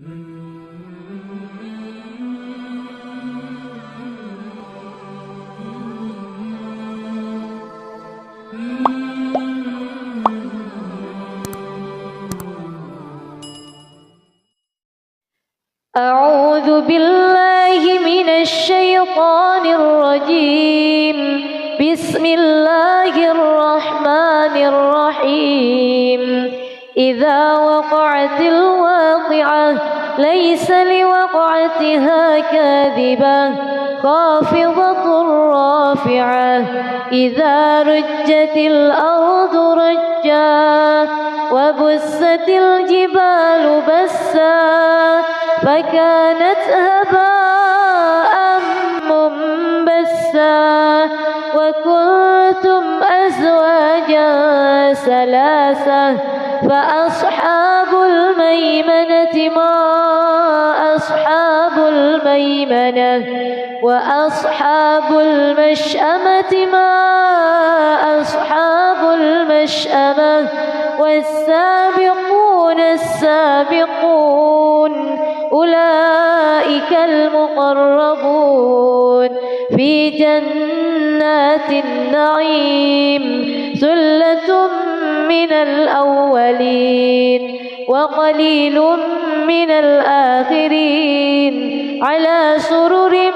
أعوذ بالله من الشيطان الرجيم. بسم الله الرحمن الرحيم. إذا وقعت الواقعة ليس لوقعتها كاذبة خافضة رافعة. إذا رجت الأرض رجا وبست الجبال بسا فكانت هباء منبثا وكنتم أزواجا ثلاثة فأصحاب الميمنة ما أصحاب الميمنة وأصحاب المشأمة ما أصحاب المشأمة والسابقون السابقون أولئك المقربون في جنات النعيم. ثلة من الأولين وقليل من الآخرين على سرر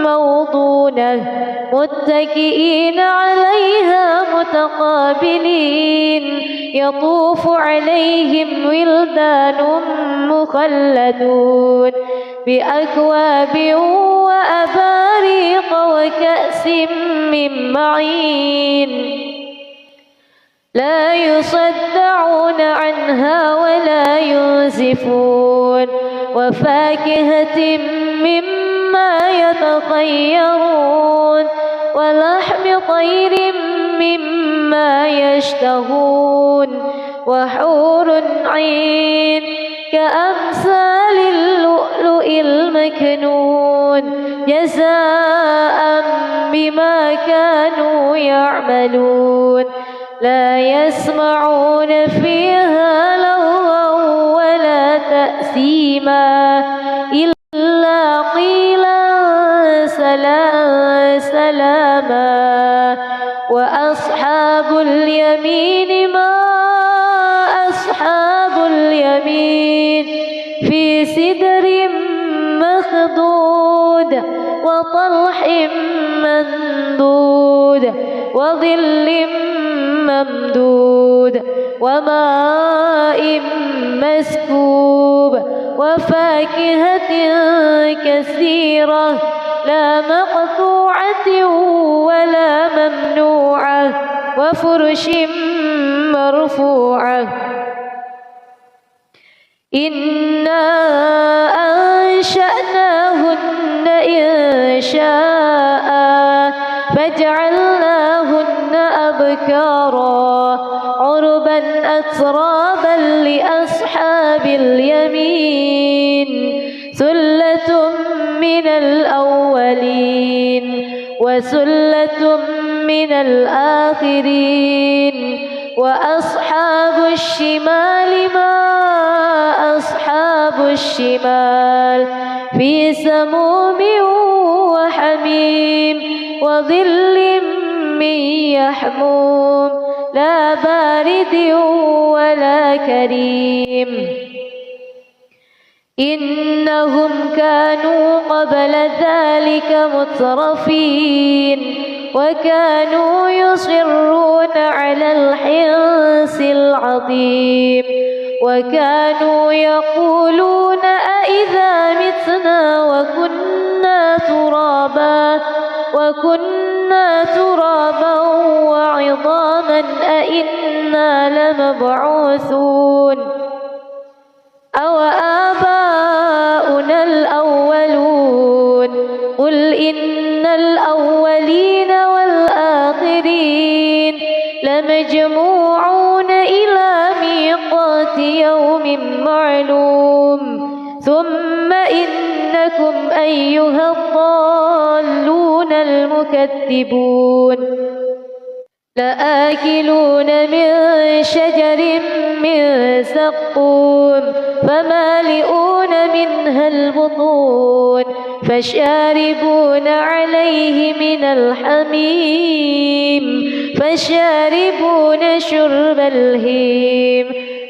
موضونة متكئين عليها متقابلين. يطوف عليهم ولدان مخلدون بأكواب وأباريق وكأس من معين لا يصدعون عنها ولا ينزفون وفاكهة مما يتخيرون ولحم طير مما يشتهون وحور عين كأمثال اللؤلؤ المكنون جزاء بما كانوا يعملون. لا يسمعون فيها لغوا ولا تأثيما إلا قيلا سلاما. وأصحاب اليمين ما أصحاب اليمين في سدر مخضود وطلح ممدود وظل ممدود وماء مسكوب وفاكهة كثيرة لا مقطوعة ولا ممنوعة وفرش مرفوعة. إنا أنشأناهن إنشاء فجعلناهن أبكارا عربا أترابا لأصحاب اليمين. ثلة من الأولين وثلة من الآخرين. وأصحاب الشمال ما أصحاب الشمال في سموم وحميم وظل من يحموم لا بارد ولا كريم. إنهم كانوا قبل ذلك مترفين وكانوا يصرون على الحنث العظيم وكانوا يقولون أإذا متنا وكنا ترابا وعظاما أإنا لمبعوثون أو آباؤنا الأولون. قل إن الأولين والآخرين لمجموعون إلى ميقات يوم معلوم. ثم إنكم أيها الضالون المكذبون لآكلون من شجر من زقوم فمالئون منها البطون فشاربون عليه من الحميم فشاربون شرب الهيم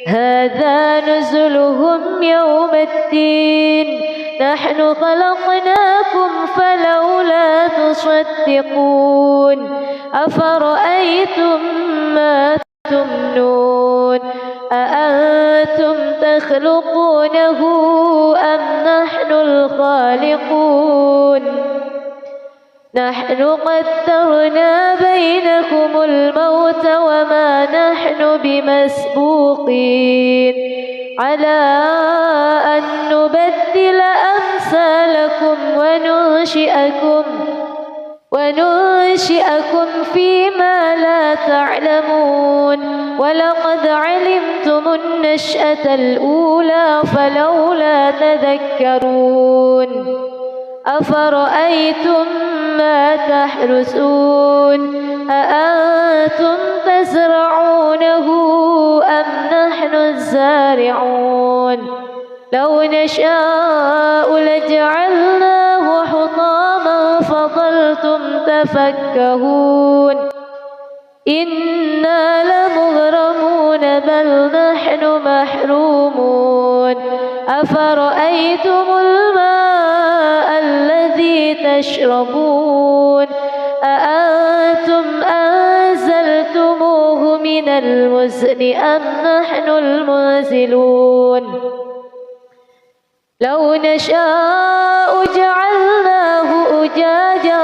هذا نزلهم يوم الدين نحن خلقناكم فلولا تصدقون أفرأيتم ما تمنون أأنتم تخلقونه أم نحن الخالقون نحن قدرنا بينكم الموت وما نحن بمسبوقين على أن نبدل أمثالكم وننشئكم فيما لا تعلمون ولقد علمتم النشأة الأولى فلولا تذكرون أفرأيتم ما تحرثون أأنتم تزرعونه أم نحن الزارعون لو نشاء لجعلناه حطاما فظلتم تفكهون إنا لمغرمون بل نحن محرومون أفرأيتم الماء الذي تشربون أأنتم أنزلتموه من المزن أم نحن المنزلون لو نشاء جعلناه أجاجا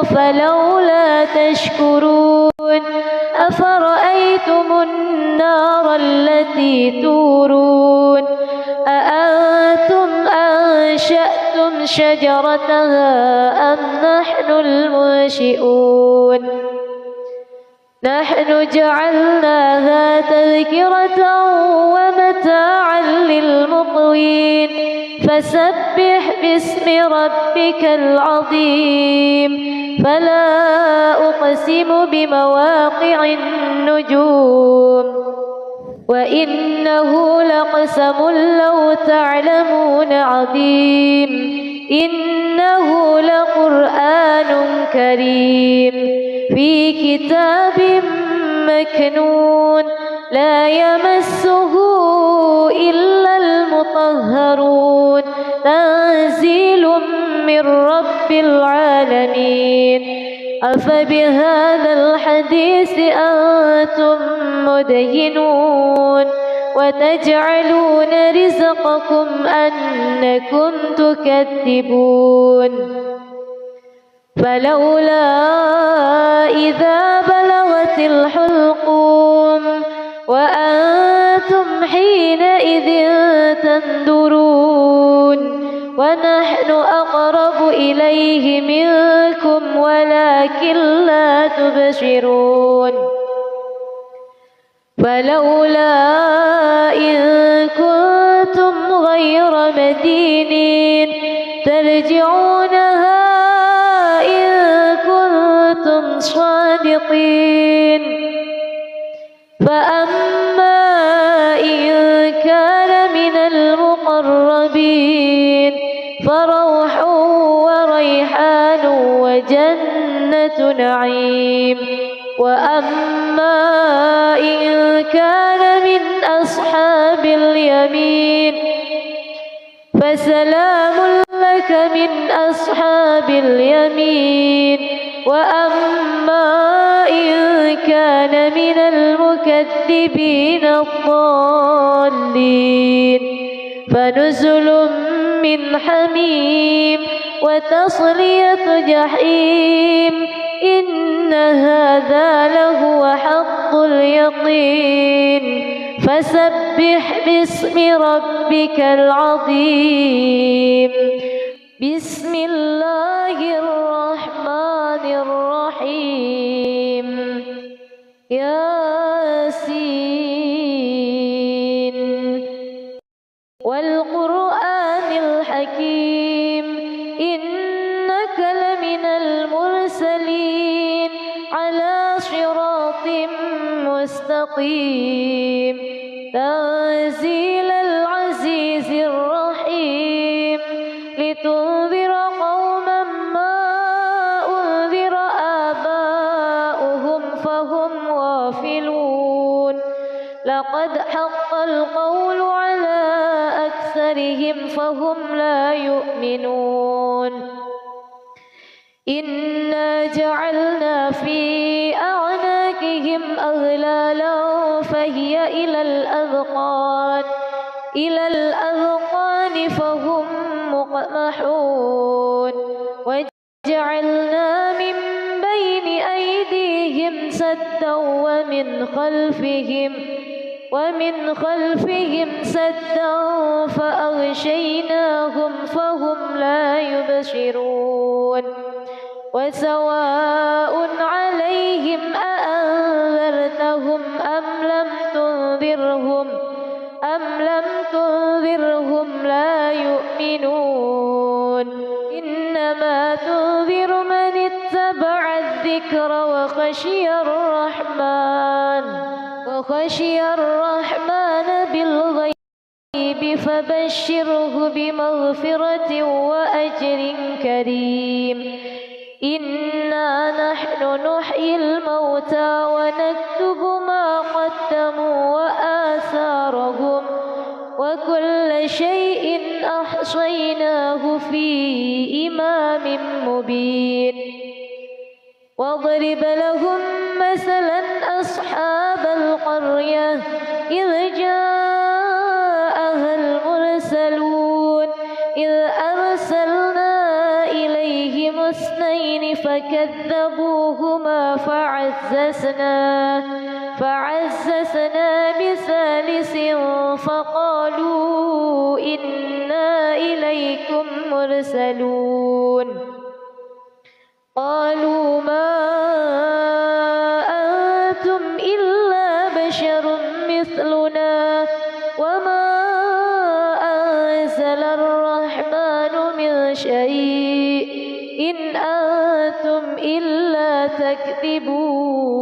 فلولا تشكرون أفرأيتم النار التي تورون أأنتم أنشأتم شجرتها أم نحن المنشئون نحن جعلناها تذكرة ومتاعا للمقوين فسبح باسم ربك العظيم فلا أقسم بمواقع النجوم وإنه لقسم لو تعلمون عظيم إنه لقرآن كريم في كتاب مكنون لا يمسه إلا المطهرون تنزيل من رب العالمين أفبهذا الحديث أنتم مدهنون وتجعلون رزقكم أنكم تكذبون فلولا إذا بلغت الحلقوم وأنتم حينئذ تنظرون ونحن أقرب إليه منكم ولكن لا تبصرون فلولا إن كنتم غير مدينين ترجعونها إن كنتم صادقين فأما إن كان من المقربين فروح وريحان وجنة نعيم وأما إن كان من أصحاب اليمين فسلام لك من أصحاب اليمين وأما إن كان من المكذبين الضالين فنزل من حميم وتصلية جحيم إن هذا لهو حق اليقين فسبح باسم ربك العظيم بسم الله الرحمن الرحيم ياسين والقرآن الحكيم إنك لمن المرسلين على صراط الحطيم تنزيل العزيز الرحيم لتنذر قوما ما أنذر آباؤهم فهم غافلون لقد حق القول على أكثرهم فهم لا يؤمنون إنا جعلنا في أعناقهم أغلالا فهي إلى الأذقان فهم مقمحون وجعلنا من بين أيديهم سدا ومن خلفهم سدا فأغشيناهم فهم لا يبصرون وسواء عليهم أأنذرتهم أم لم تنذرهم لا يؤمنون إنما تنذر من اتبع الذكر وخشي الرحمن بالغيب فبشره بمغفرة وأجر كريم إنا نحن نحيي الموتى ونكتب ما قدموا وآثارهم وكل شيء أحصيناه في إمام مبين واضرب لهم مثلا أصحاب القرية إذ جاءها المرسلون إذ أرسلنا إليهم اثنين فكذبوهما فعززنا بثالث فقالوا إنا إليكم مرسلون قالوا ما أنتم إلا بشر مثلنا وما أنزل الرحمن من شيء إن أنتم إلا تكذبون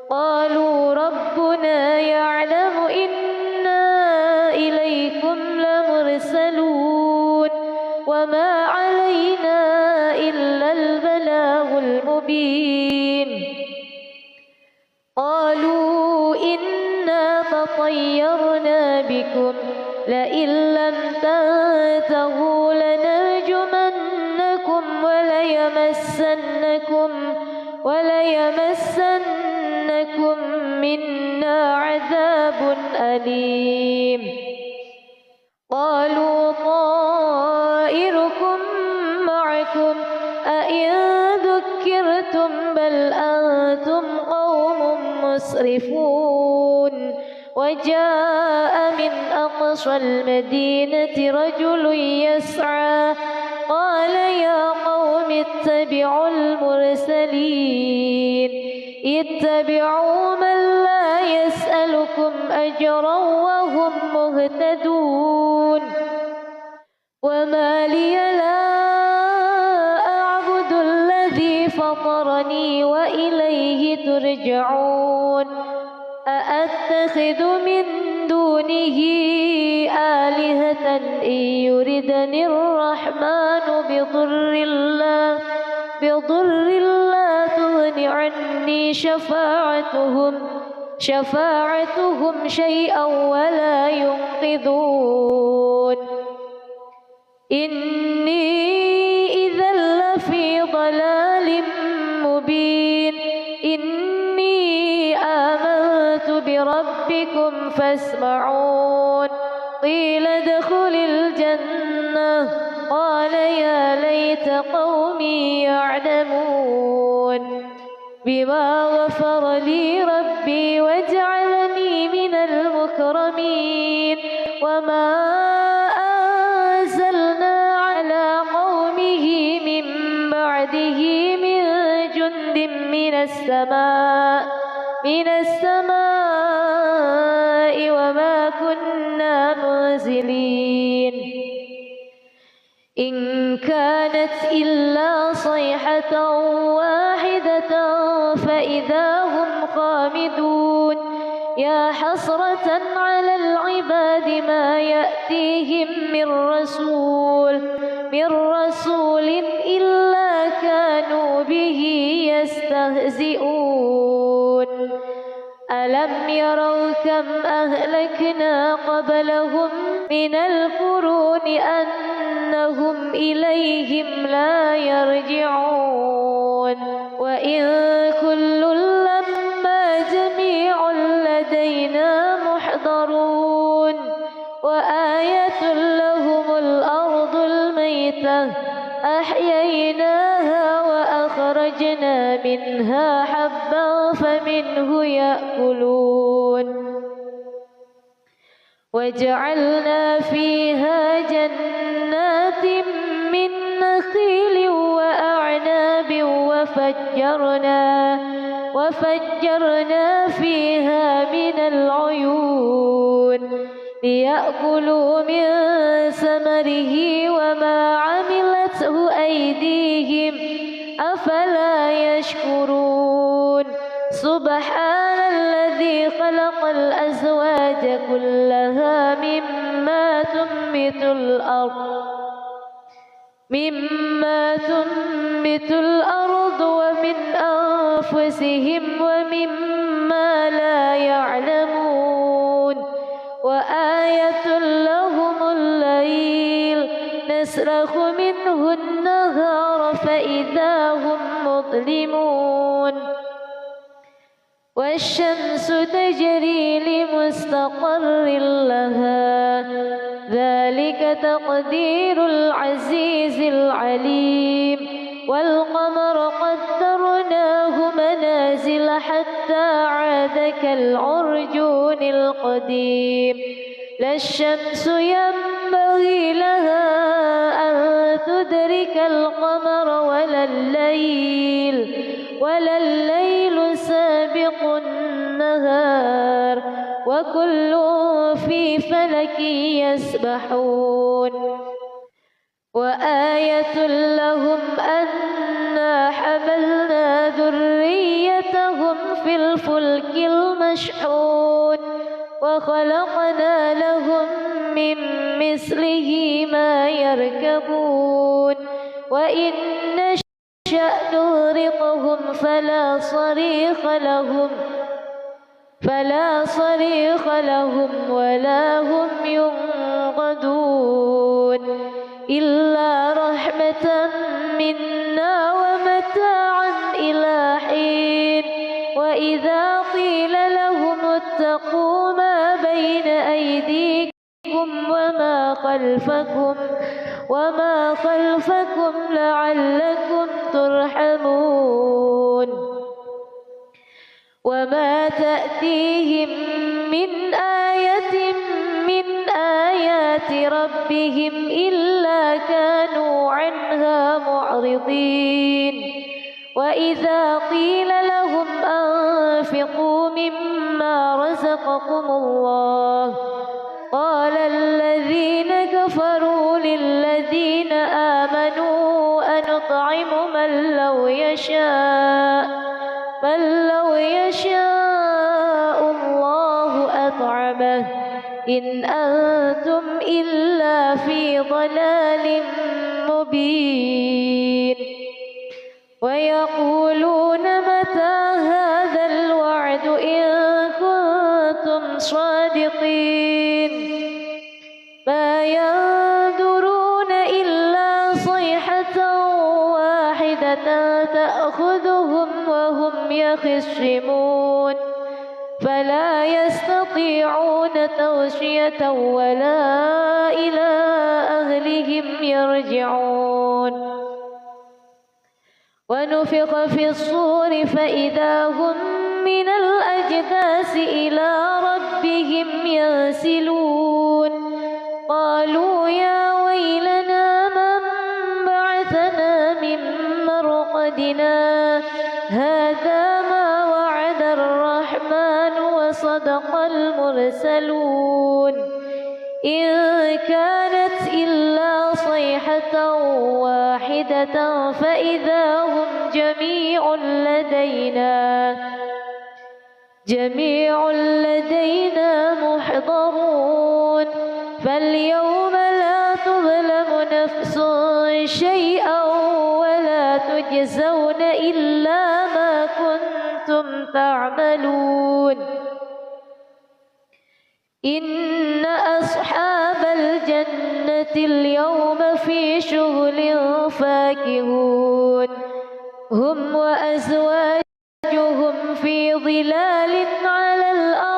قالوا ربنا يعلم إنا إليكم لمرسلون وما علينا إلا البلاغ المبين قالوا إنا تطيرنا بكم لئن لم تنتهوا لنرجمنكم وليمسنكم منا عذاب أليم قالوا طائركم معكم أئن ذكرتم بل أنتم قوم مسرفون وجاء من أقصى المدينة رجل يسعى قال يا قوم اتبعوا المرسلين اتبعوا من لا يسألكم أجرا وهم مهتدون وما لي لا أعبد الذي فطرني وإليه ترجعون أأتخذ من دونه آلهة إن يردني الرحمن بضر لا تغن عني شفاعتهم شيئا ولا ينقذون إني إذا لفي ضلال مبين إني آمنت بربكم فاسمعون قيل ادخل الجنة قال يا ليت قومي يعلمون بما غفر لي ربي وجعلني من المكرمين وما أنزلنا على قومه من بعده من جند من السماء وما كنا منزلين إن كانت إلا صيحة واحدة فإذا هم خامدون حامدون يا حسرة على العباد ما يأتيهم من رسول إلا كانوا به يستهزئون ألم يروا كم أهلكنا قبلهم من القرون أنهم إليهم لا يرجعون وإن كل لما جميع لدينا محضرون وآية لهم الأرض الميتة أحييناها وأخرجنا منها حبا فمنه يأكلون وجعلنا فيها جنات من نخيل وأعناب وفجرنا فيها من العيون ليأكلوا من ثمره وما عملته أيديهم أفلا يشكرون سبحان الذي خلق الأزواج كلها مما تنبت الأرض ومن أنفسهم ومما لا يعلمون وآية لهم الليل نسلخ منه النهار فإذا هم مظلمون والشمس تجري لمستقر لها ذلك تقدير العزيز العليم والقمر قدرناه منازل حتى عاد كالعرجون القديم لا الشمس ينبغي لها أن تدرك القمر ولا الليل سابق النهار وكل في فلك يسبحون وآية لهم أنا حملنا ذريتهم في الفلك المشحون وخلقنا لهم من مثله ما يركبون وإن نشأ نغرقهم فلا صريخ لهم ولا هم ينقذون إلا رحمة منا ومتاعا إلى حين وإذا قيل لهم اتقوا ما بين أيديكم وما خلفكم لعلكم ترحمون وما تأتيهم من آية من آيات ربهم إلا كانوا عنها معرضين وإذا قيل لهم أنفقوا مما رزقكم الله قال الذين كفروا للذين آمنوا أنطعم من لو يشاء الله أطعمه إن أنتم إلا في ضلال مبين ويقولون متى هذا الوعد إن كنتم صادقين ما ينظرون إلا صيحة واحدة تأخذهم وهم يخصمون فلا يستطيعون توصية ولا إلى أهلهم يرجعون ونفخ في الصور فإذا هم من الأجداث إلى ربهم ينسلون قالوا يا ويلنا من بعثنا من مرقدنا هذا ما وعد الرحمن وصدق المرسلون إن كانت إلا صيحة واحدة فإذا هم جميع جميع لدينا محضرون فاليوم لا تظلم نفس شيئا ولا تجزون إلا ما كنتم تعملون إن أصحاب الجنة اليوم في شغل فاكهون هم وأزواجهم في ظلال على الأرائك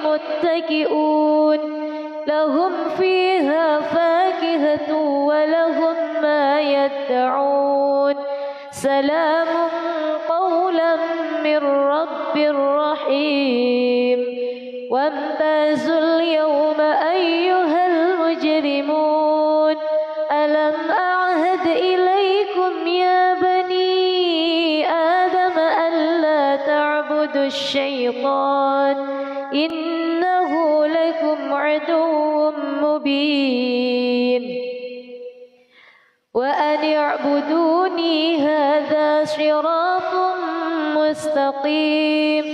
متكئون لهم فيها فاكهة ولهم ما يدعون سلام قولا من رب رحيم وامتازوا اليوم أيها المجرمون ألم أعهد إليكم يا بني آدم ألا تعبدوا الشيطان إنه لكم عدو مبين وأن اعبدوني هذا صراط مستقيم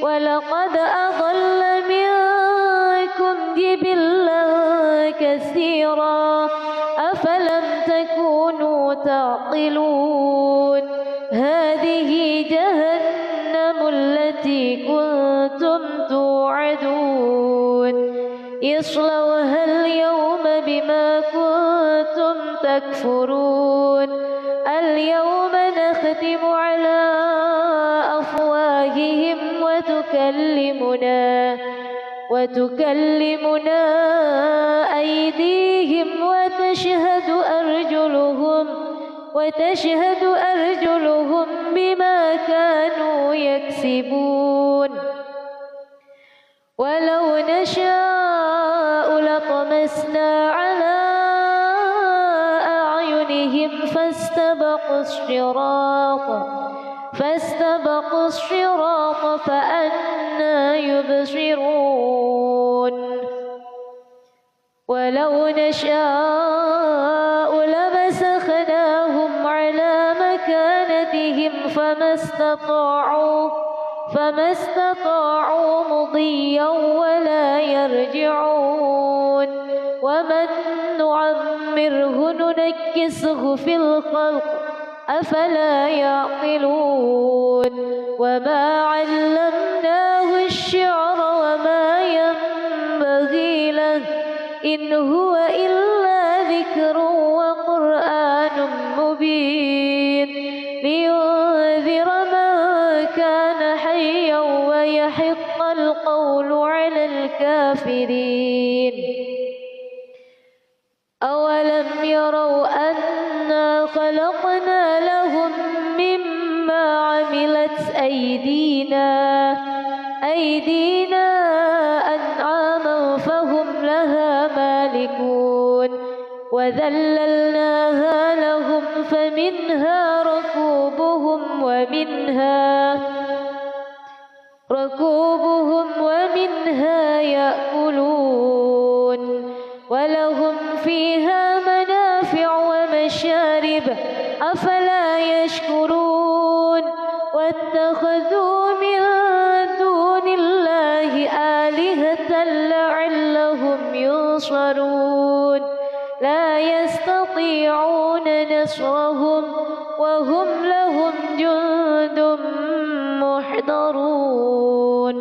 ولقد أضل منكم جبلا كثيرا أفلم تكونوا تعقلون هذه جهنم التي كنتم توعدون اصلوها اليوم بما كنتم تكفرون اليوم نختم على أفواههم وتكلمنا أيديهم وتشهد أرجلهم بما كانوا يكسبون ولو نشاء لطمسنا على أعينهم فاستبقوا الصراط فأنى يبصرون ولو نشاء لمسخناهم على مكانتهم فما استطاعوا مضيا ولا يرجعون ومن نعمره ننكسه في الخلق أفلا يعقلون وما علمناه الشعر وما ينبغي له إن هو إلا ذكر وقرآن مبين لينذر من كان حيا ويحق القول على الكافرين أولم يروا أنا خلقنا لهم مما عملت أيدينا أنعاما فهم لها مالكون وذللناها لهم فمنها ركوبهم ومنها يأكلون ولهم فيها منافع ومشارب أفلا يشكرون واتخذوا من دون الله آلهة لعلهم ينصرون لا يستطيعون نصرهم وهم لهم جند محضرون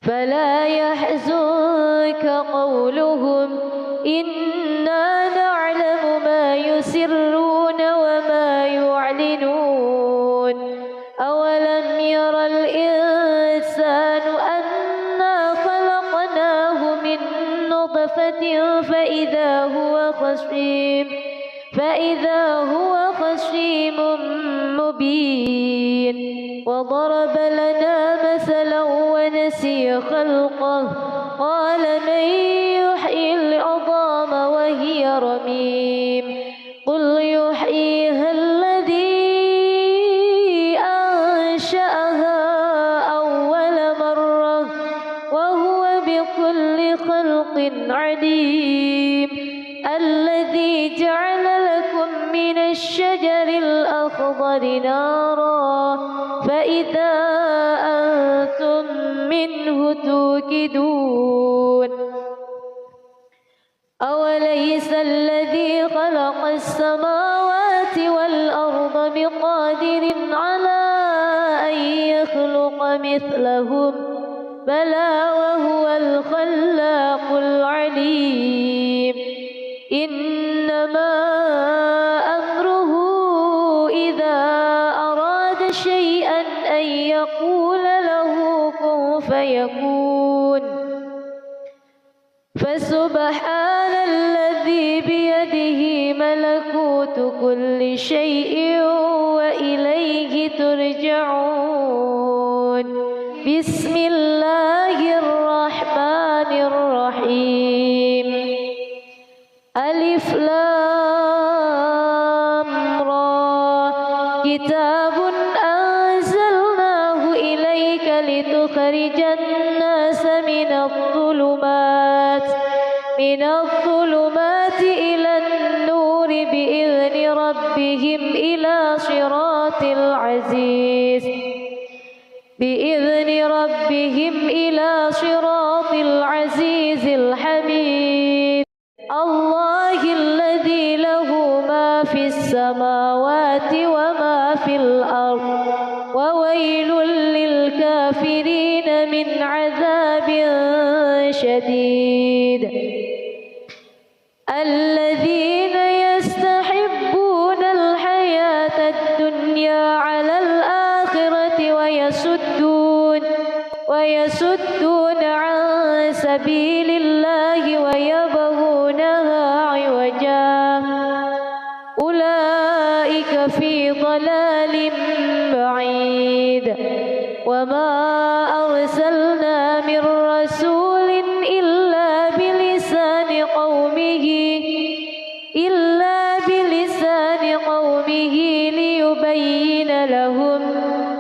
فلا يحزنك قولهم إنا نعلم ما يسرون وما يعلنون أولم ير الإنسان أنا خلقناه من نطفة فإذا هو خصيم مبين وضرب لنا مثلا ونسي خلقه قال من يحيي العظام وهي رميم قل يحييها الذي أنشأها أول مرة وهو بكل خلق عليم الذي جعل لكم من الشجر الأخضر نارا فإذا أنتم منه توقدون أوليس الذي خلق السماوات والأرض بقادر على أن يخلق مثلهم بلى وهو الخلاق العليم إنما أمره إذا أراد شيئا أن يقول له كن فيكون فسبحان الذي بيده ملكوت كل شيء وإليه ترجعون بسم الله الرحمن الرحيم ألف لام را كتاب أنزلناه إليك لتخرج الناس من الظلمات إلى النور بإذن ربهم إلى صراط العزيز الحميد الله الذي له ما في السماوات وما في الأرض وويل للكافرين من عذاب شديد الذين يستحبون الحياة الدنيا على الآخرة ويصدون عن سبيل الله ويبغونها عوجا أولئك في ضلال بعيد وما أرسلنا من رسول إلا بلسان قومه ليبين لهم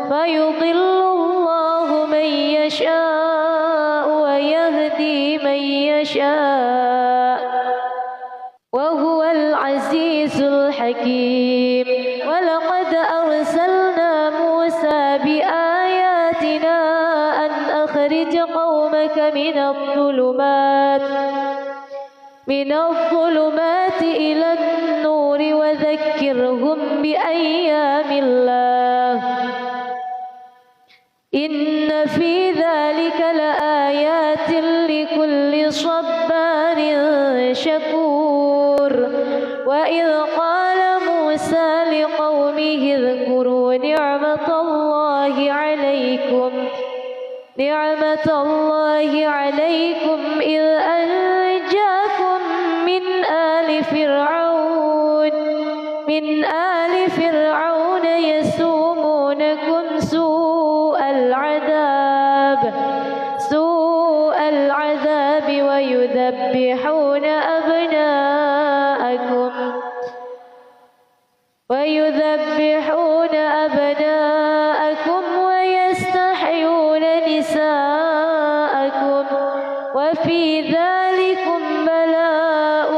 فيضل الله من يشاء ويهدي من يشاء وهو العزيز الحكيم ولقد أرسلنا موسى بآياتنا أن أخرج قومك من الظلمات إلى النور وذكرهم بأيام الله إن في ذلك لآيات لكل صبار شكور وإذ قال موسى لقومه اذكروا نعمة الله عليكم إذ أنجاكم من آل فرعون يسومونكم سوء العذاب ويذبحون أبناءكم ويستحيون نساءكم وفي ذلكم بلاء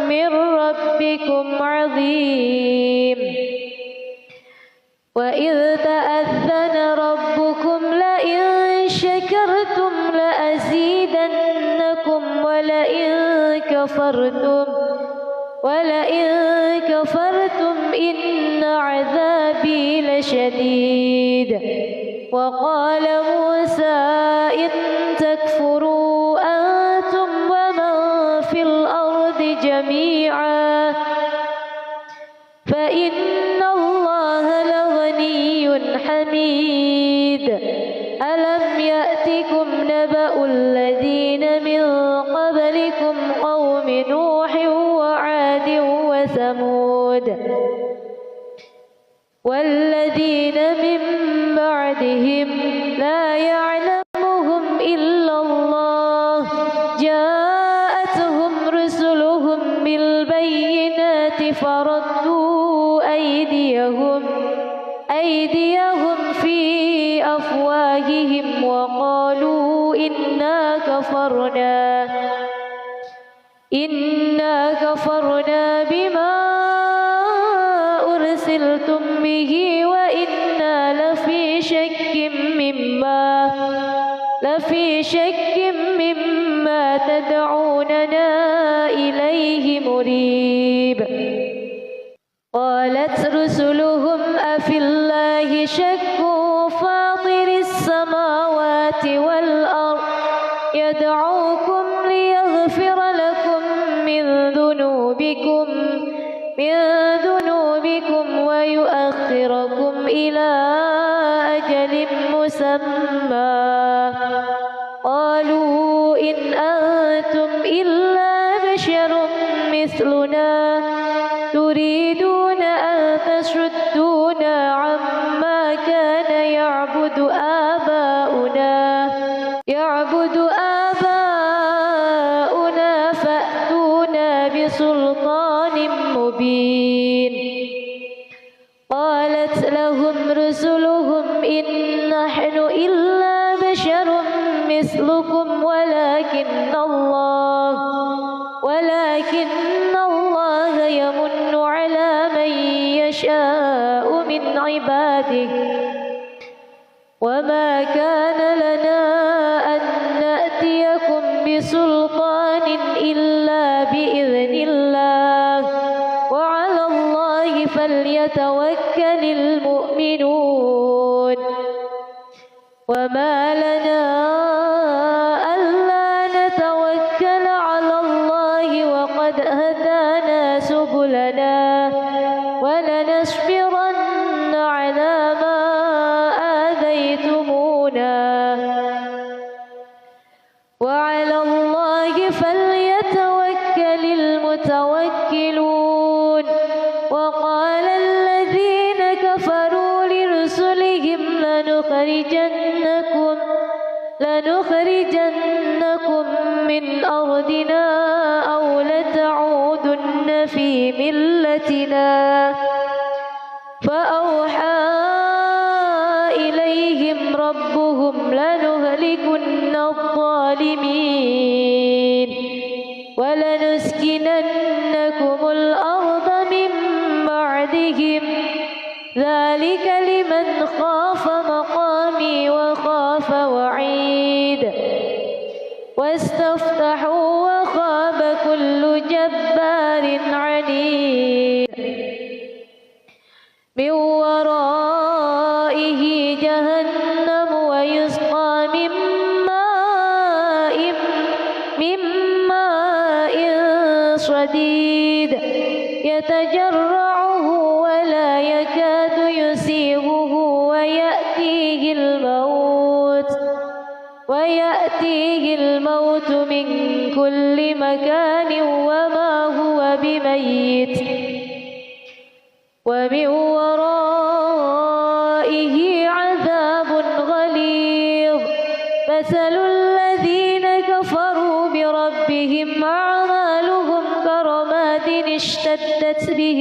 من ربكم عظيم وإذ تأذن ربكم لئن شكرتم لأزيدنكم ولئن كفرتم إن عذابي لشديد وقال موسى إن تكفروا أنتم ومن في الأرض جميعا فإن الله لغني حميد ألم يأتكم نبأ الذين من قبلكم قوم نوح وعاد وثمود والذين من بعدهم لا يعلمهم إلا الله جاءتهم رسلهم بالبينات فردوا أيديهم في أفواههم وقالوا إنا كفرنا بما أرسلتم أنتم به وإنا لفي شك مما تدعوننا إليه مريب. قالت رسلهم أفي الله شك فاطر السماوات والأرض يدعوكم ليغفر لكم من ذنوبكم ويؤخركم إلى أجل مسمى. قالوا إن أنتم إلا بشر مثلنا تريدون أن تصدونا عما كان يعبد آباؤنا فأتونا بسلطان مبين. قالت لهم رسلهم إن نحن إلا بشر مثلكم ولكن الله يمن على من يشاء من عباده وما كان لنا أن نأتيكم بسلطان إلا بإذن الله وعلى الله فليتوكل المؤمنون. وما لنا ألا نتوكل على الله وقد هدانا سبلنا ولنصبرن على ما آذيتمونا وعلى الله فليتوكل المتوكلون. وقال الذين كفروا لرسلهم لنخرجنكم من أرضنا أو لتعودن في ملتنا فأوحى إليهم ربهم لنهلكن الظالمين ولنسكننكم الأرض من بعدهم ذلك لمن خاف مقامي وخاف وعيد. واستفتحوا وخاب كل جبار عنيد. من ورائه جهنم ويسقى من ماء صديد يتجرعه ولا يكاد يسيغه ويأتيه الموت من كل مكان وما هو بميت ومن ورائه عذاب غليظ. مثل الذين كفروا بربهم أعمالهم كرماد اشتدت به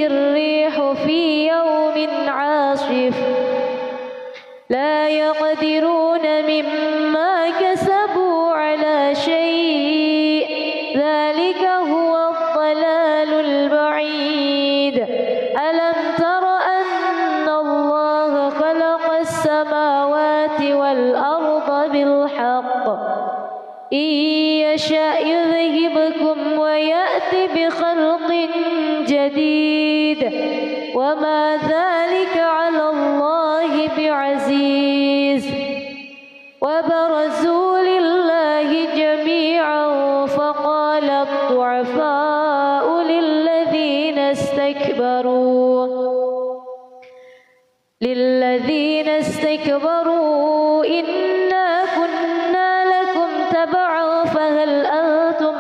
الريح في يوم عاصف لا يقدرون مما كسبوا على شيء ذلك هو الضلال البعيد. ألم تر أن الله خلق السماوات والأرض بالحق إن يشأ يذهبكم ويأتي بخلق جديد وما ذلك على الله بعزيز. وبرزوا لله جميعا فقال الضعفاء للذين استكبروا إنا كنا لكم تبعا فهل أنتم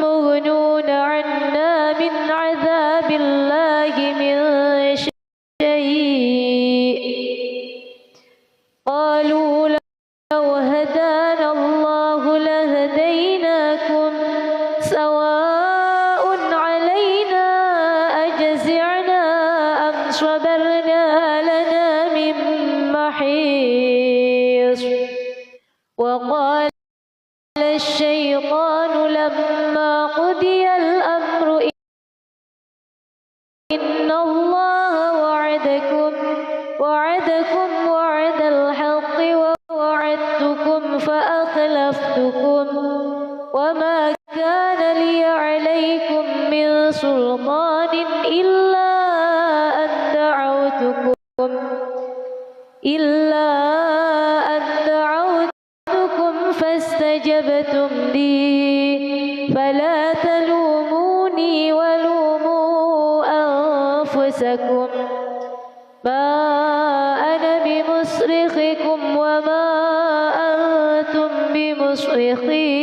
مغنون عنا من عذاب الله من شيء. قالوا لو هدانا الله لهديناكم سواء علينا أجزعنا أم صبرنا لنا من محيص. وقال الشيطان لما قضي الأمر إن الله وعدكم وعد الحق ووعدتكم فأخلفتكم وما كان لي عليكم من سلطان إلا أن دعوتكم فاستجبتم لي فلا تلوموني ولوموا أنفسكم ما أنا بمصرخكم وما أنتم بمصرخي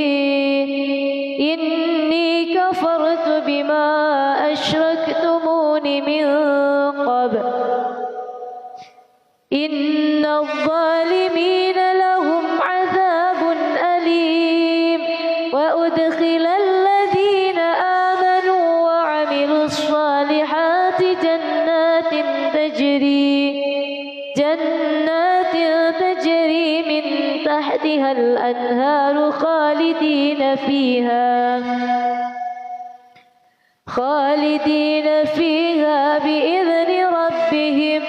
إني كفرت بما أشركتمون من قبل إن الظالمين لهم عذاب أليم وأدخل الذين آمنوا وعملوا الصالحات جنات تجري من تحتها الأنهار خالدين فيها بإذن ربهم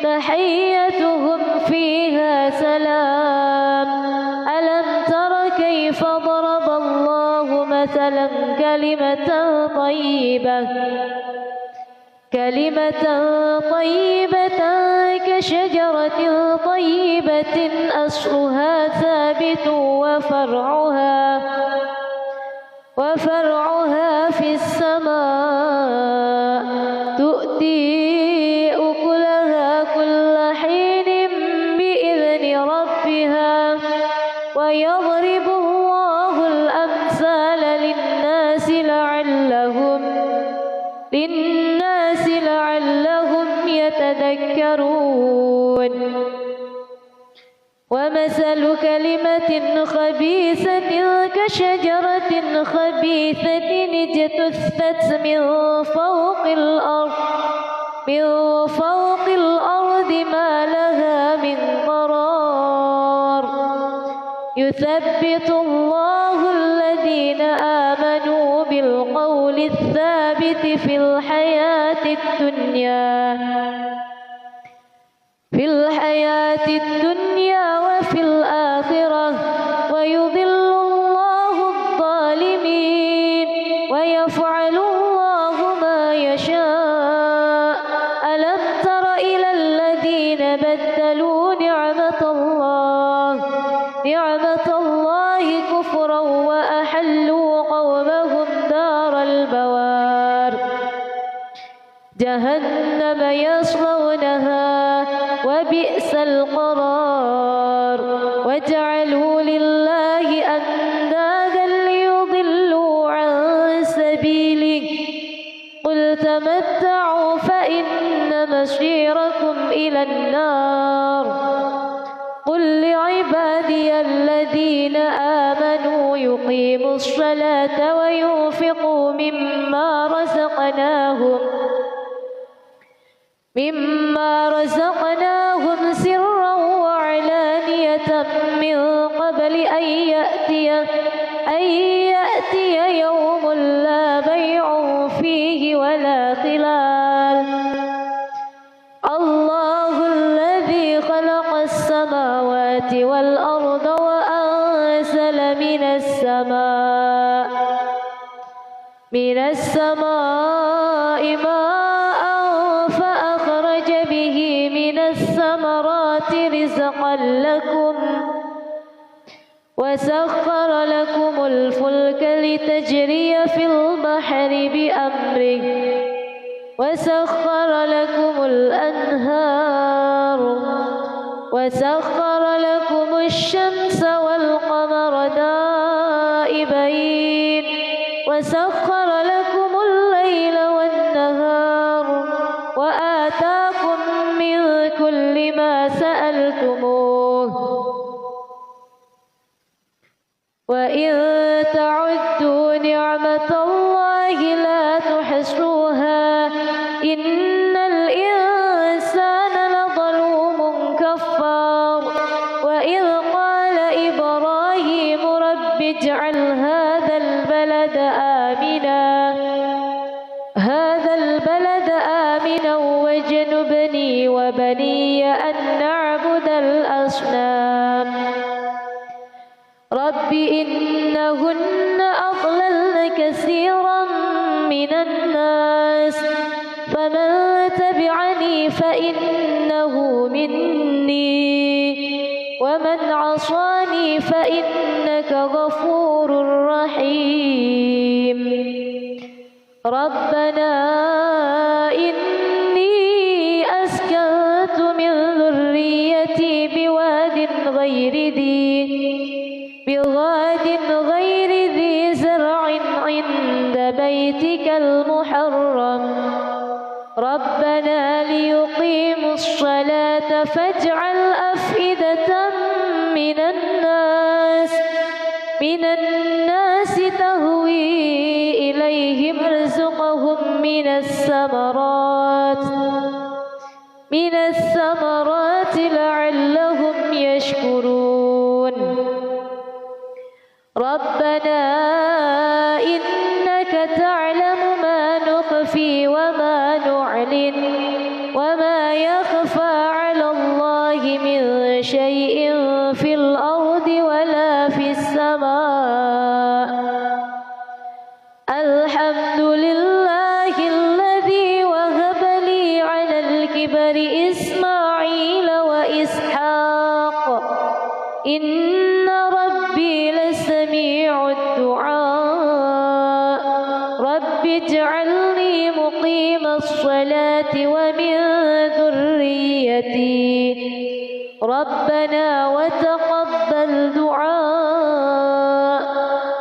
تحيتهم فيها سلام ألم تر كيف ضرب الله مثلا كلمة طيبة كشجرة طيبة أصلها ثابت وفرعها في السماء تؤتي أكلها كل حين بإذن ربها ويضرب الله الأمثال للناس لعلهم يتذكرون ومثل كلمة خبيثة كشجرة خبيثة اجتثت من فوق الأرض ما لها من قرار يثبت الله الذين آمنوا بالقول الثابت في الحياة الدنيا وفي الآخرة ويضل الله الظالمين ويفعل الله ما يشاء ألم تر إلى الذين بدلوا نعمة الله كفرا وأحلوا قومهم دار البوار جهنم يصلونها وبئس القرار وجعلوا لله أندادا ليضلوا عن سبيله قل تمتعوا فإن مصيركم إلى النار قل لعبادي الذين آمنوا يقيموا الصلاة وينفقوا مما رزقناهم سرا وعلانية من قبل أن يأتي يوم لا بيع فيه ولا خلال الله الذي خلق السماوات والأرض وأنزل من السماء ماء فأخرج به من الثمرات رزقا لكم وسخر لكم الفلك لتجري في البحر بأمره وسخر لكم الأنهار وسخر لكم الشمس والقمر دائبين وسخر لكم الليل والنهار وآتاكم من كل ما سألتموه وإن تعدوا نعمة الله لا تحصوها إن الإنسان لظلوم كفار وإذ قال إبراهيم رب اجعل هذا البلد آمنا واجنبني وبني أن نعبد الأصنام رب إنهن أضللن كثيرا من الناس فمن تبعني فإنه مني ومن عصاني فإنك غفور رحيم ربنا إني أسكنت من ذريتي بواد غير ذي زرع عند بيتك المحرم ربنا ليقيموا الصلاة فاجعل أفئدة من الناس تهوي إليهم ارزقهم من الثمرات لعلهم يشكرون ربنا إنك تعلم ما نخفي وما نعلن وما يخفى على الله من شيء في الأرض ولا في السماء الحمد لله الذي وهب لي على الكبر إسماعيل وإسحاق إن ربي لسميع الدعاء رب اجعلني مقيم الصلاة ومن ذريتي ربنا وتقبل دعاء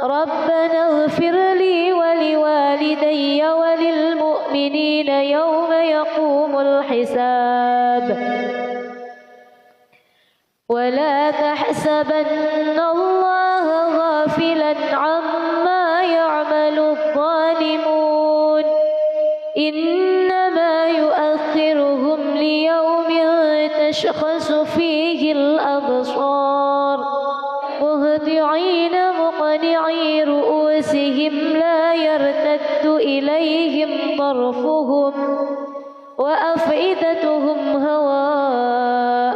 ربنا اغفر لي ولوالدي وللمؤمنين يوم يقوم الحساب ولا تحسبن الله غافلا عما يعمل الظالمون إنما يؤخرهم ليوم تشخص فيه الأبصار مهطعين مقنعي رؤوسهم لا يرتد إليهم طرفهم وأفئدتهم هواء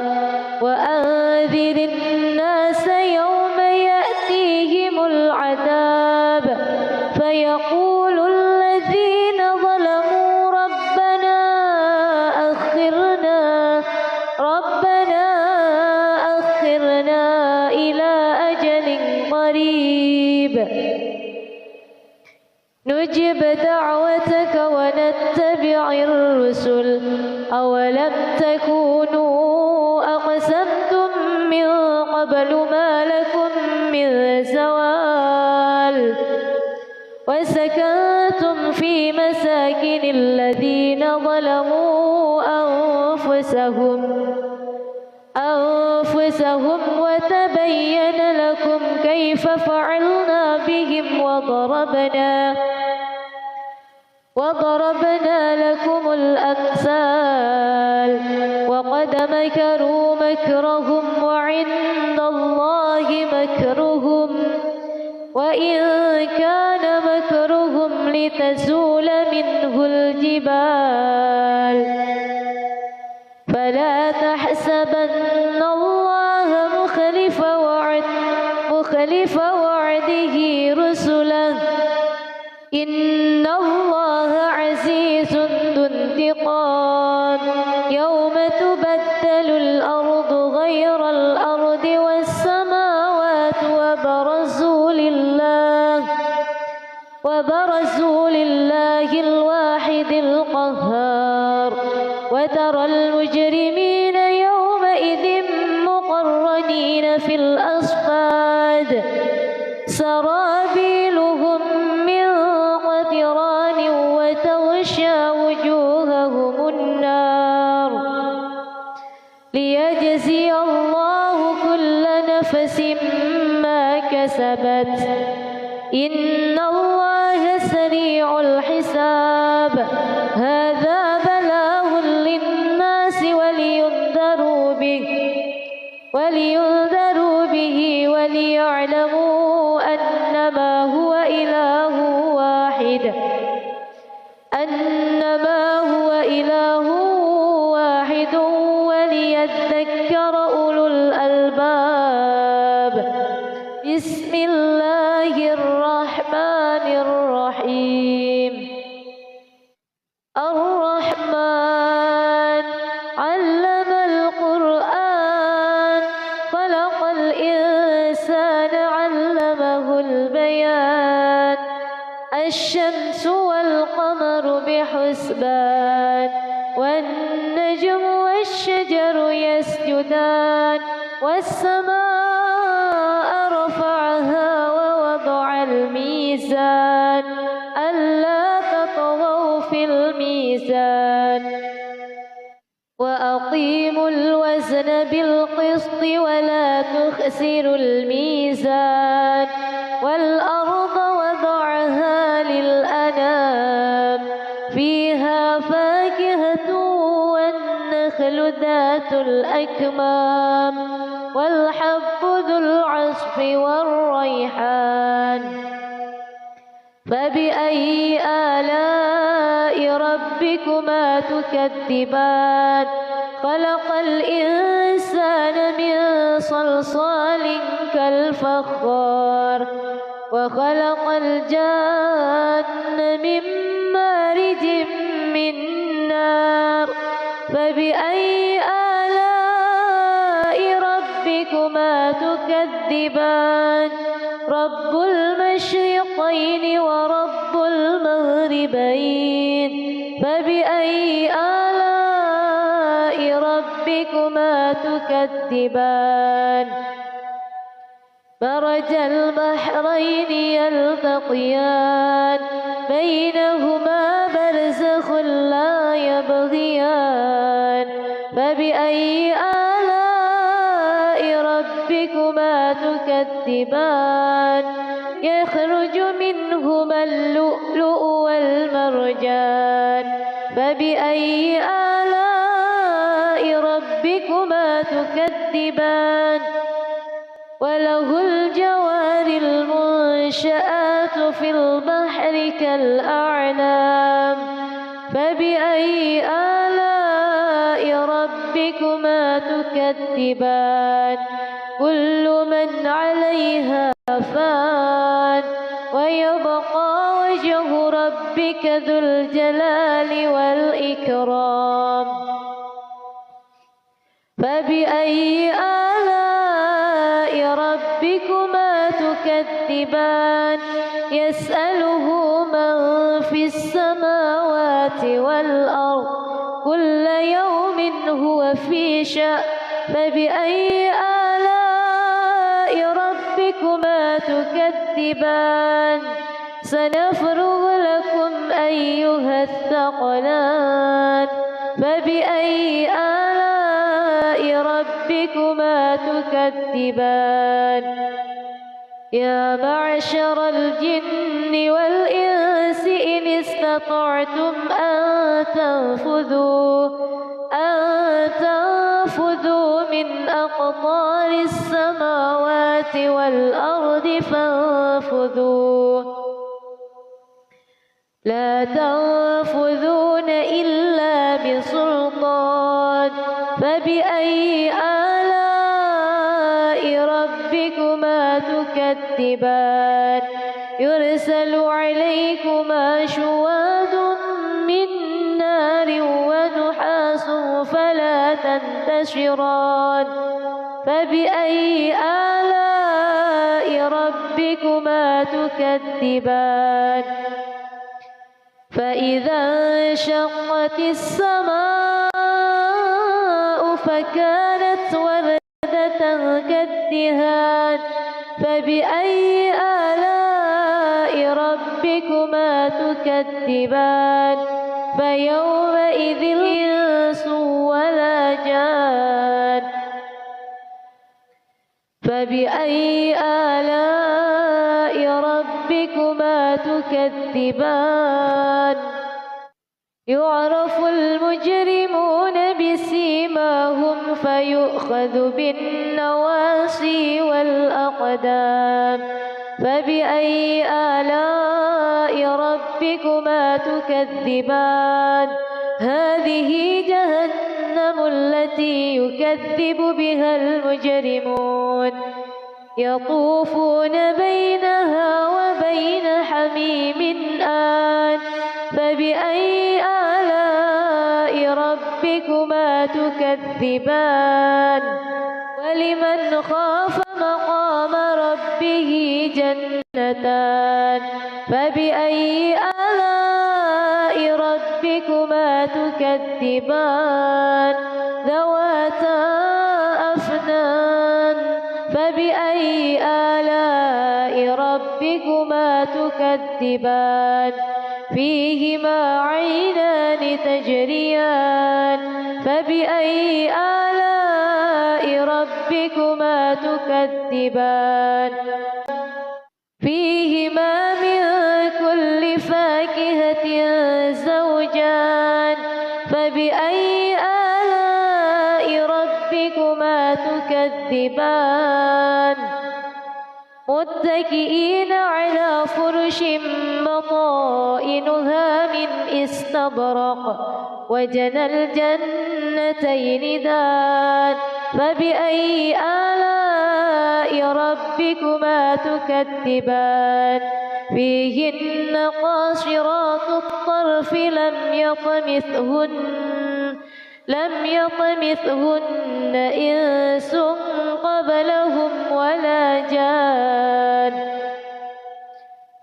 وأنذر الناس يوم يأتيهم العذاب فيقول الذين ظلموا ربنا أخرنا إلى أجل قريب نجب دعوتك ونتبع الرسل أولم تكونوا أقسمتم من قبل ما لكم من زوال وسكنتم في مساكن الذين ظلموا أنفسهم وتبين لكم كيف فعلنا بهم وضربنا لكم الأمثال وقد مكروا مكرهم وعند الله مكرهم وإن كان مكرهم لتزول منه الجبال فلا تحسبن الله مخلف وعده رسله إن الله عزيز ذو انتقام يوم تبدل الأرض غير الأرض والسماوات وبرزوا لله الواحد القهار وترى المجرمين يومئذ مقرنين في الأصفاد سرابيلهم من قطران وتغشى وجوههم النار ليجزي الله كل نفس ما كسبت إن الله سريع الحساب هذا بلاغ للناس ولينذروا به وليعلموا أن إله واحد وليذكر أولو الألباب. بسم الله الرحمن الرحيم. الرحمن علم القرآن خلق الإنسان علمه البيان. الشمس والقمر بحسبان والنجم والشجر يسجدان والسماء رفعها ووضع الميزان ألا تطغوا في الميزان وأقيموا الوزن بالقسط ولا تخسروا الميزان والأرض وضعها للأنام فيها فاكهة والنخل ذات الأكمام والحب ذو العصف والريحان. فبأي آلاء ربكما تكذبان؟ خلق الإنسان من صلصال كالفخار وخلق الجان من مارج من نار. فبأي آلاء ربكما تكذبان؟ رب المشرقين ورب المغربين. فبأي آلاء ربكما تكذبان؟ مرج البحرين يلتقيان بينهما برزخ لا يبغيان. فبأي آلاء ربكما تكذبان؟ يخرج منهما اللؤلؤ والمرجان. فبأي آلاء ربكما تكذبان؟ وله الجوار المنشآت في البحر كالأعلام. فبأي آلاء ربكما تكذبان؟ كل من عليها فان ويبقى وجه ربك ذو الجلال والإكرام. فبأي آلاء ربكما تكذبان؟ يسأله من في السماوات والأرض كل يوم هو في شأن. فبأي آلاء ربكما تكذبان؟ سنفرغ لكم أيها الثقلان. فبأي آلاء ربكما تكذبان؟ يا معشر الجن والإنس إن استطعتم أن تنفذوا من أقطار السماوات والأرض فانفذوا لا تنفذون إلا بسلطان. فبأي آلاء ربكما تكذبان؟ يرسل عليكما شواظ من نار ونحاس فلا تنتشران. فبأي آلاء ربكما تكذبان؟ فإذا انشقت السماء فكانت وردة كالدهان. فبأي آلاء ربكما تكذبان؟ فيومئذ الإنس ولا جان. فبأي آلاء ربكما تكذبان؟ يعرف المجرمون بسيماهم فيؤخذ بالنواصي والأقدام. فبأي آلاء ربكما تكذبان هذه جهنم التي يكذب بها المجرمون يطوفون بينها وبين حميم آن فبأي آلاء ربكما تكذبان ولمن خاف مقام ربه جنتان فبأي آلاء ربكما تكذبان ذواتا أفنان فبأي آلاء ربكما تكذبان فيهما عينان تجريان فبأي آلاء ربكما تكذبان فيهما من كل فاكهة زوجان فبأي آلاء ربكما تكذبان متكئين على فرش بطائنها من استبرق وجنى الجنتين دان فبأي آلاء ربكما تكذبان فيهن قاصرات الطرف لم يطمثهن إنس قبلهم ولا جان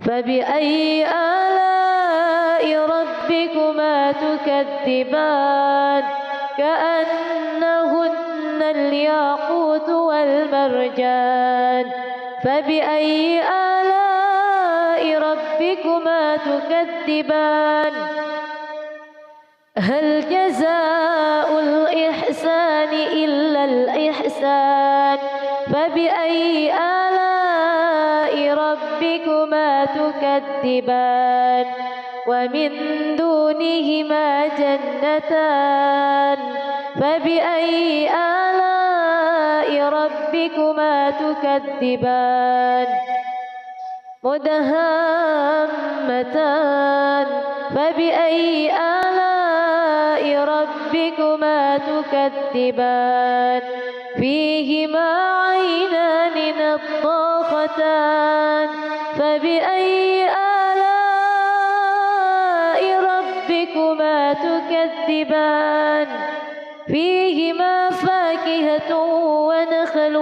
فبأي آلاء ربكما تكذبان كأنهن الياقوت والمرجان فبأي آلاء ربكما تكذبان هل جزاء الإحسان إلا الإحسان فبأي آلاء ربكما تكذبان ومن دونهما جنتان فبأي آلاء ربكما تكذبان مدهامتان فبأي آلاء ربكما تكذبان فيهما عينان نضاختان فبأي آلاء ربكما تكذبان فيهما فاكهة ونخل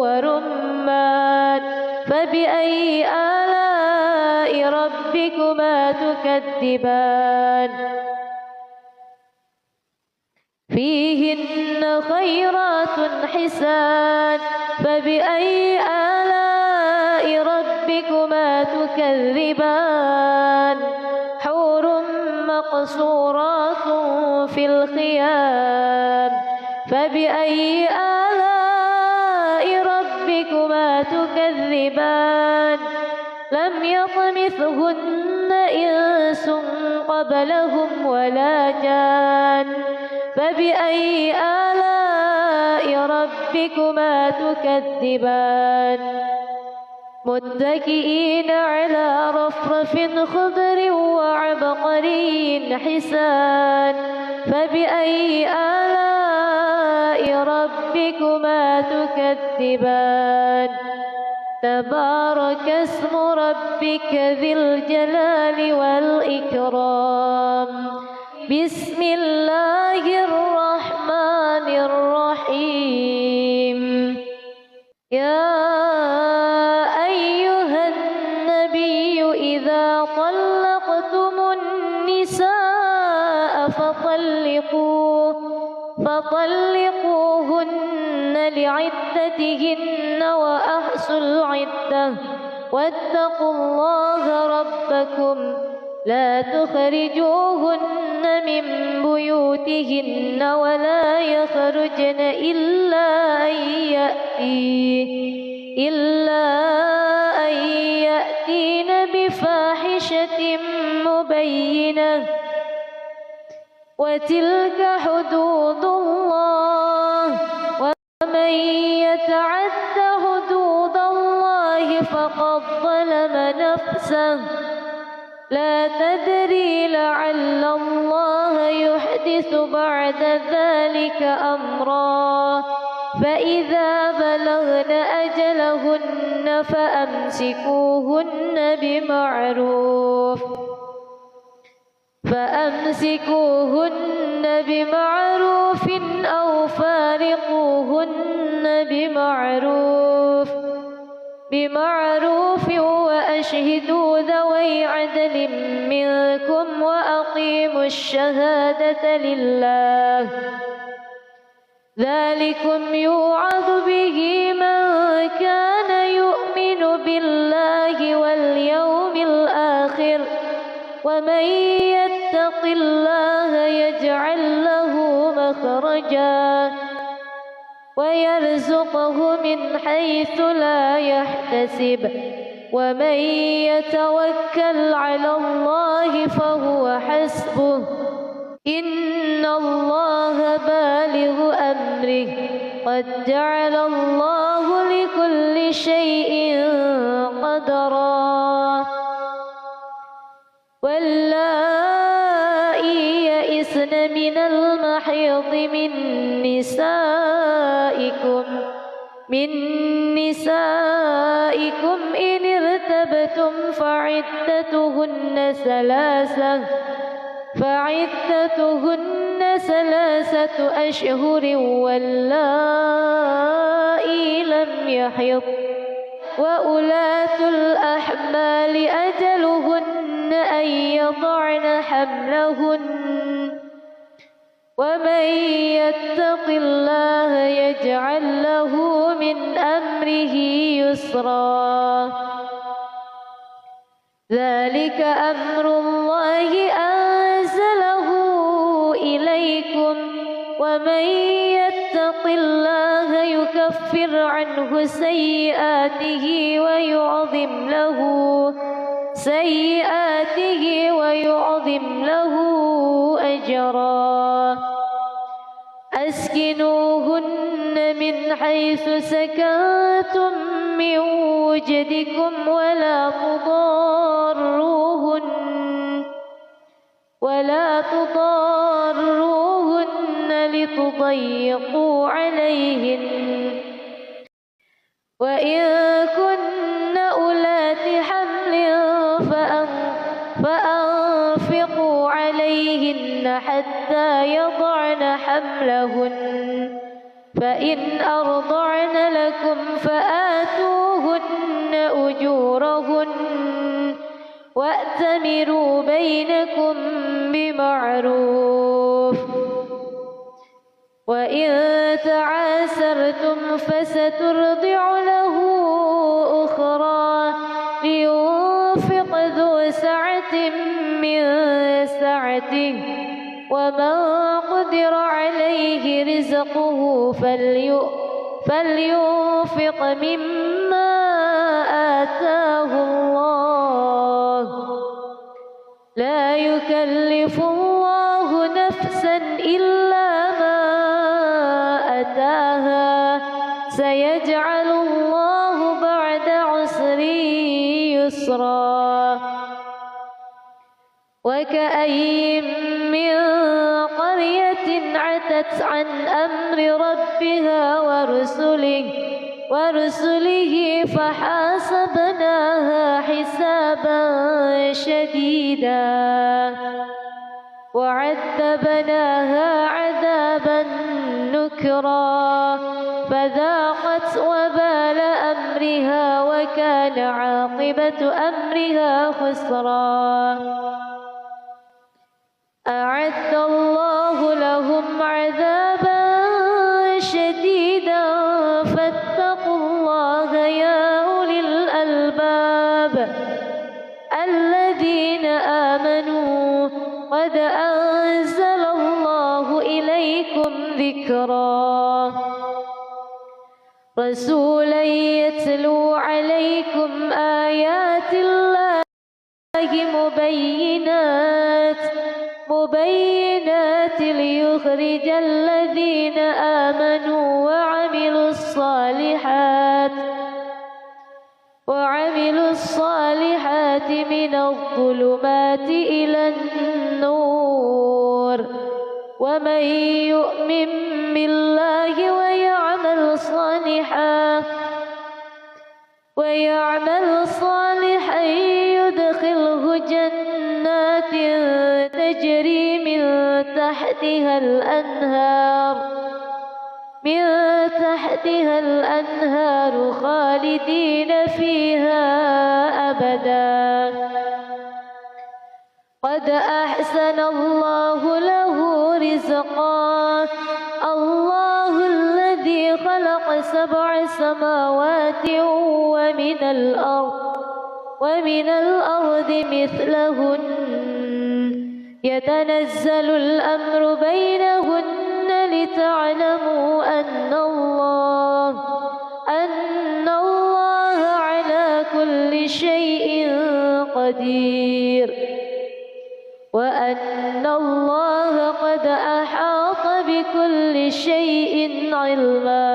ورمان فبأي آلاء ربكما تكذبان فيهن خيرات حسان فبأي آلاء ربكما تكذبان حور مقصورات في الخيام فبأي آلاء ربكما تكذبان لم يطمثهن إنس قبلهم ولا جان فبأي آلاء ربكما تكذبان متكئين على رفرف خضر وعبقري حسان فبأي آلاء ربكما تكذبان تبارك اسم ربك ذي الجلال والإكرام بسم الله الرحمن الرحيم يا أيها النبي إذا طلقتم النساء فطلقوهن لعدتهن وأحصوا العدة واتقوا الله ربكم لا تخرجوهن من بيوتهن ولا يخرجن إلا أن يأتين بفاحشة مبينة وتلك حدود الله ومن يتعد حدود الله فقد ظلم نفسه لا تدري لعل الله يحدث بعد ذلك أمرا فإذا بلغن أجلهن فأمسكوهن بمعروف أو فارقوهن بمعروف وأشهدوا ذوي عدل منكم وأقيموا الشهادة لله ذلكم يوعظ به من كان يؤمن بالله واليوم الآخر ومن يتق الله يجعل له مخرجا ويرزقه من حيث لا يحتسب ومن يتوكل على الله فهو حسبه إن الله بالغ أمره قد جعل الله لكل شيء قدرا واللائي يئسن من المحيض من نسائكم إن ارتبتم فعدتهن ثلاثة أشهر واللائي لم يحض وأولاة الأحمال أجلهن أن يضعن حملهن ومن يتق الله يجعل له من أمره يسرا ذلك أمر الله أنزله إليكم ومن يتق الله يكفر عنه سيئاته ويعظم له أجرا أسكنوهن من حيث سكنتم من وجدكم ولا تضاروهن لتضيقوا عليهن وإن كن أولات حمل فأنفقوا عليهن حتى يضعن حملهن فإن أرضعن لكم فآتوهن أجورهن وأتمروا بينكم بمعروف وإن تعاسرتم فسترضع له أخرى لينفق ذو سعة من سعته ومن قدر عليه رزقه فلينفق مما آتاه الله لا يكلف الله نفسا إلا ما أتاها سيجعل الله بعد عسر يسرا وكأين من قرية عتت عن أمر ربها ورسله فحاسبناها حسابا شديدا وعذبناها عذابا نكرا فذاقت وبال أمرها وكان عاقبة أمرها خسرا أعد الله لهم عذابا شديدا فاتقوا الله يا أولي الألباب الذين آمنوا قد أنزل الله إليكم ذكرا رسولا يتلو عليكم آيات الله مبينات ليخرج الذين آمنوا وعملوا الصالحات من الظلمات إلى النور ومن يؤمن بالله ويعمل صالحا يدخله جنات تجري من تحتها الأنهار خالدين فيها أبدا قد أحسن الله له رزقا الله الذي خلق 7 سماوات ومن الأرض مثلهن يتنزل الأمر بينهن لتعلموا أن الله على كل شيء قدير وأن الله قد أحاط بكل شيء علما.